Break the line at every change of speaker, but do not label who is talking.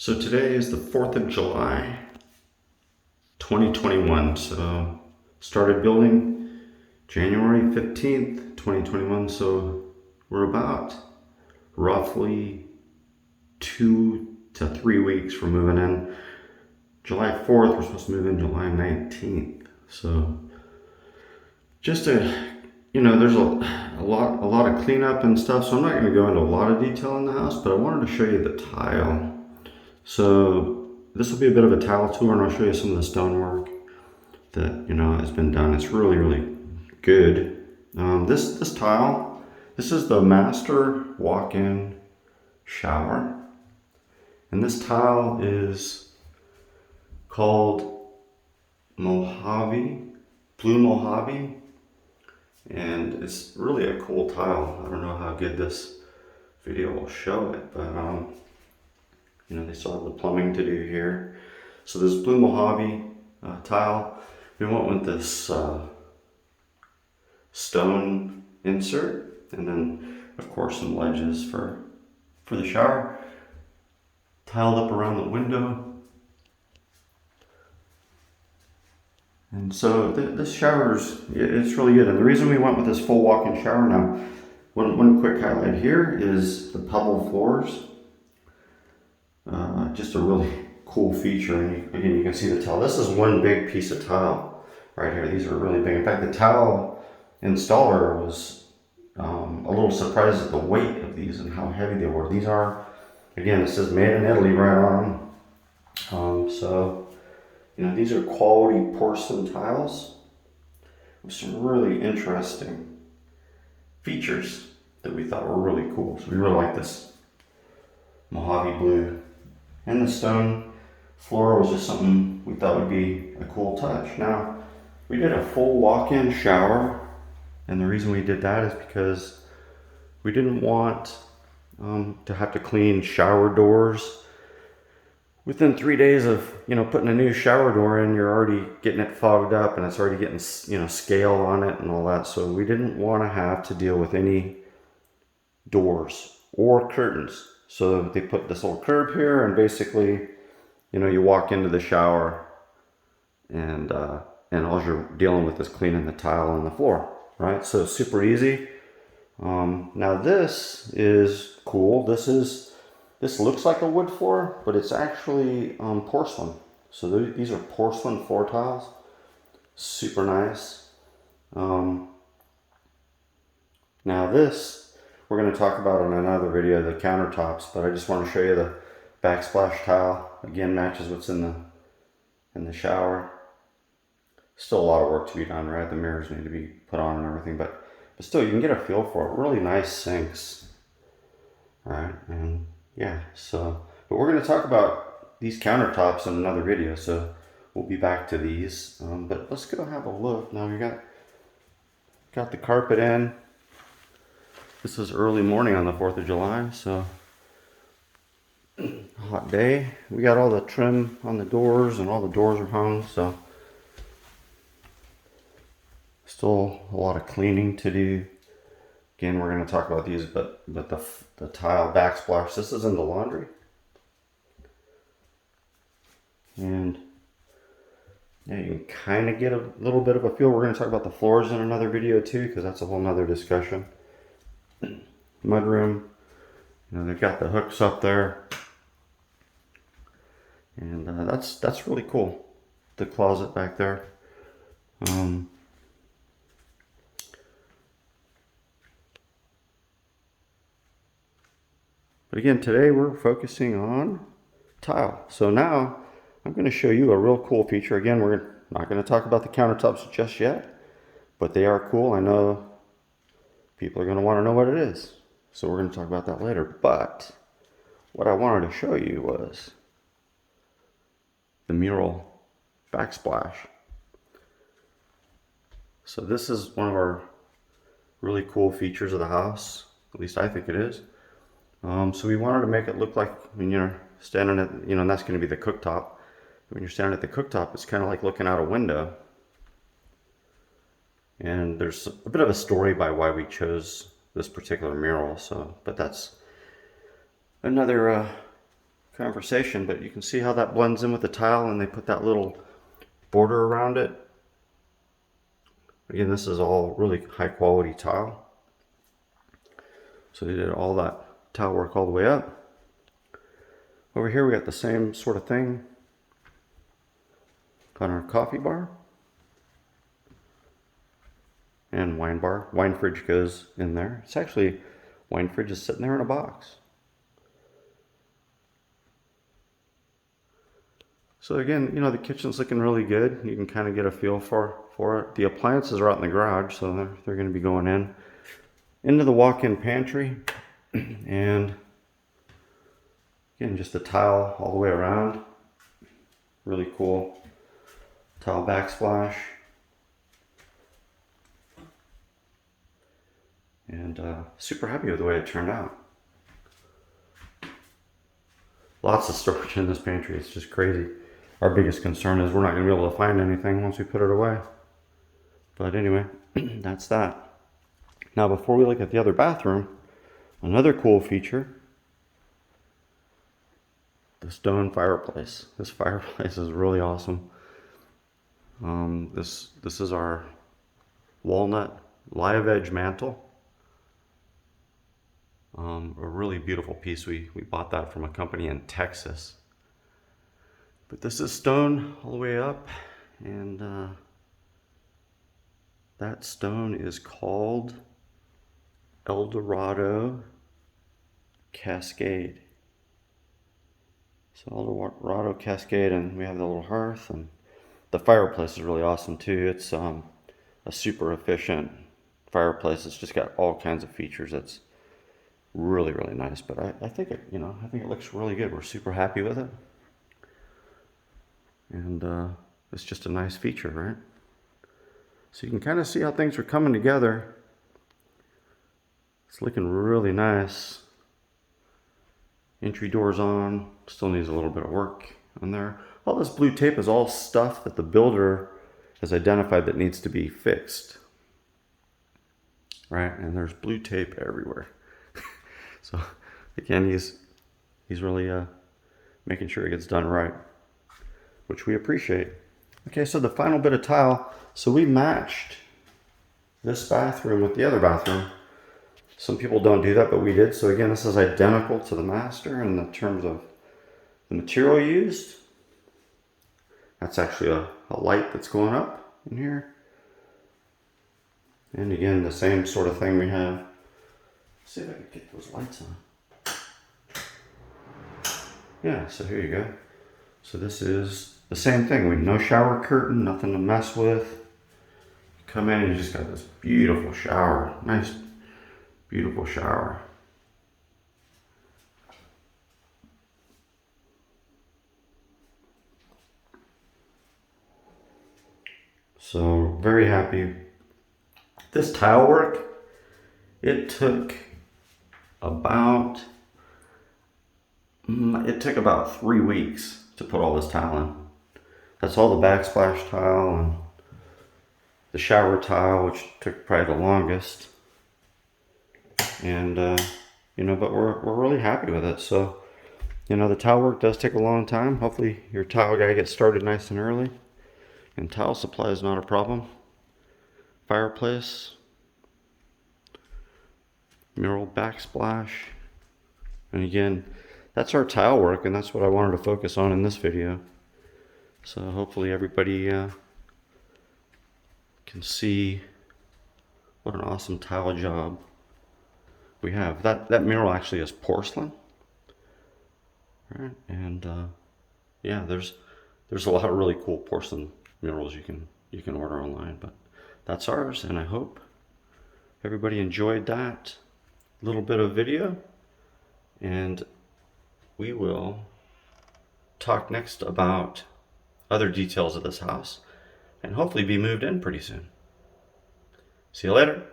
So today is the 4th of July, 2021. So started building January 15th, 2021. So we're about roughly 2 to 3 weeks from moving in. July 4th, we're supposed to move in July 19th. So just there's a lot of cleanup and stuff. So I'm not going to go into a lot of detail in the house, but I wanted to show you the tile. So this will be a bit of a tile tour, and I'll show you some of the stonework that has been done. It's really good. This tile, this is the master walk-in shower, and this tile is called Mojave, blue Mojave, and it's really a cool tile. I don't know how good this video will show it, but they still have the plumbing to do here. So this blue Mojave tile, we went with this stone insert, and then of course some ledges for the shower. Tiled up around the window. And so this shower's, it's really good. And the reason we went with this full walk-in shower now, one quick highlight here is the pebble floors. Just a really cool feature, and again you can see the tile. This is one big piece of tile right here. These are really big. In fact, the tile installer was a little surprised at the weight of these and how heavy they were. These are, again, it says made in Italy right on them. So these are quality porcelain tiles with some really interesting features that we thought were really cool. So we really like this Mojave blue. And the stone floor was just something we thought would be a cool touch. Now, we did a full walk-in shower, and the reason we did that is because we didn't want to have to clean shower doors. Within 3 days of putting a new shower door in, you're already getting it fogged up, and it's already getting scale on it and all that. So we didn't want to have to deal with any doors or curtains. So they put this little curb here, and basically, you walk into the shower, and all you're dealing with is cleaning the tile on the floor, right? So super easy. Now this is cool. This looks like a wood floor, but it's actually porcelain. So these are porcelain floor tiles. Super nice. Now this, we're going to talk about in another video, the countertops, but I just want to show you the backsplash tile. Again, matches what's in the shower. Still a lot of work to be done, right? The mirrors need to be put on and everything, but still, you can get a feel for it. Really nice sinks. All right, and yeah, so, but we're going to talk about these countertops in another video, so we'll be back to these. But let's go have a look. Now we got the carpet in. This is early morning on the 4th of July, so hot day. We got all the trim on the doors, and all the doors are hung, so still a lot of cleaning to do. Again, we're going to talk about these, but the tile backsplash, this is in the laundry. And yeah, you can kind of get a little bit of a feel. We're going to talk about the floors in another video too, because that's a whole nother discussion. Mudroom, they've got the hooks up there, and that's really cool. The closet back there. But again, today we're focusing on tile. So now I'm going to show you a real cool feature. Again, we're not going to talk about the countertops just yet, but they are cool. I know people are going to want to know what it is. So we're going to talk about that later. But what I wanted to show you was the mural backsplash. So this is one of our really cool features of the house. At least I think it is. So we wanted to make it look like when you're standing at, and that's going to be the cooktop. When you're standing at the cooktop, it's kind of like looking out a window. And there's a bit of a story by why we chose this particular mural. So, but that's another conversation, but you can see how that blends in with the tile, and they put that little border around it. Again, this is all really high quality tile. So they did all that tile work all the way up. Over here we got the same sort of thing on our coffee bar and wine bar. Wine fridge goes in there. It's actually, wine fridge is sitting there in a box. So again, you know, the kitchen's looking really good. You can kind of get a feel for it. The appliances are out in the garage, so they're going to be going into the walk-in pantry. And again, just the tile all the way around. Really cool tile backsplash. And super happy with the way it turned out. Lots of storage in this pantry. It's just crazy. Our biggest concern is we're not going to be able to find anything once we put it away. But anyway, that's that. Now before we look at the other bathroom, another cool feature, the stone fireplace. This fireplace is really awesome. This is our walnut live edge mantle. A really beautiful piece. We bought that from a company in Texas. But this is stone all the way up, and that stone is called Eldorado Cascade. So Eldorado Cascade, and we have the little hearth, and the fireplace is really awesome too. It's a super efficient fireplace. It's just got all kinds of features. It's really, really nice. But I think it, I think it looks really good. We're super happy with it. And it's just a nice feature, right? So you can kind of see how things are coming together. It's looking really nice. Entry doors on, still needs a little bit of work on there. All this blue tape is all stuff that the builder has identified that needs to be fixed. Right, and there's blue tape everywhere. So again, he's really making sure it gets done right, which we appreciate. Okay, so the final bit of tile. So we matched this bathroom with the other bathroom. Some people don't do that, but we did. So again, this is identical to the master in the terms of the material used. That's actually a light that's going up in here. And again, the same sort of thing we have. Let's see if I can get those lights on. Yeah, so here you go. So this is the same thing. We have no shower curtain, nothing to mess with. Come in and you just got this beautiful shower. Nice, beautiful shower. So very happy. This tile work, it took about 3 weeks to put all this tile in. That's all the backsplash tile and the shower tile, which took probably the longest. And but we're really happy with it. So the tile work does take a long time. Hopefully your tile guy gets started nice and early. And tile supply is not a problem. Fireplace, mural backsplash, and again, that's our tile work, and that's what I wanted to focus on in this video. So hopefully everybody can see what an awesome tile job we have. That mural actually is porcelain, right? And yeah, there's a lot of really cool porcelain murals you can order online, but that's ours, and I hope everybody enjoyed that little bit of video, and we will talk next about other details of this house and hopefully be moved in pretty soon. See you later.